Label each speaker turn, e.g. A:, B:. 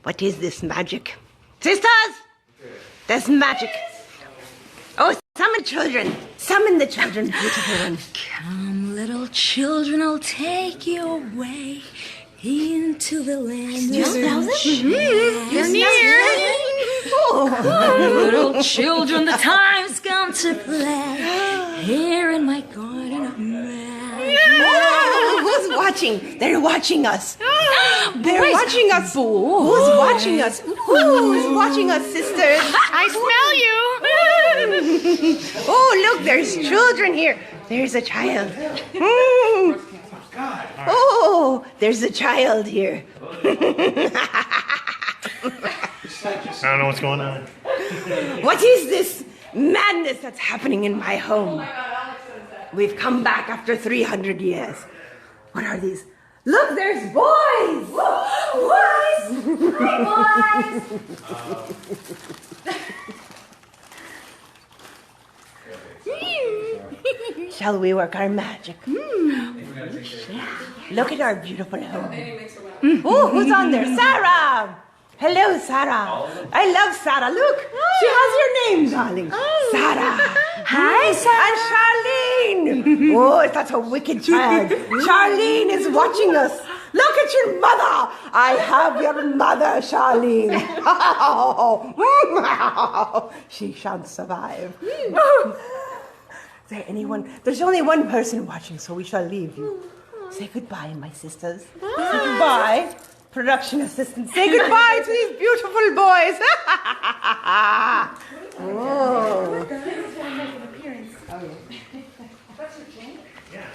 A: What is this magic? Sisters! There's magic. Oh, summon children. Summon the children, beautiful ones.
B: Come, little children, I'll take you away into the land.
A: You smell them?
B: You're near. Come, little children, the time's come to play here in my garden of magic.
A: Oh, who's watching? They're watching us. They're watching us. Who's watching us? Who's watching us, sisters?
C: I smell you.
A: Oh, look, there's children here. There's a child. Oh, there's a child here.
D: I don't know what's going on.
A: What is this madness that's happening in my home? We've come back after 300 years. What are these? Look, there's boys! Boys! Hi, boys! Shall we work our magic? Look at our beautiful home. Oh, who's on there? Sarah! Hello, Sarah. I love Sarah. Look, she has your name, darling. Sarah.
B: Hi, Sarah.
A: And Charlene. Oh, that's a wicked child. Charlene is watching us. Look at your mother. I have your mother, Charlene. She shan't survive. Is there anyone? There's only one person watching, so we shall leave you. Say goodbye, my sisters. Say goodbye. Production assistant, say goodbye to these beautiful boys. Oh.
C: That's your drink?
D: Yeah.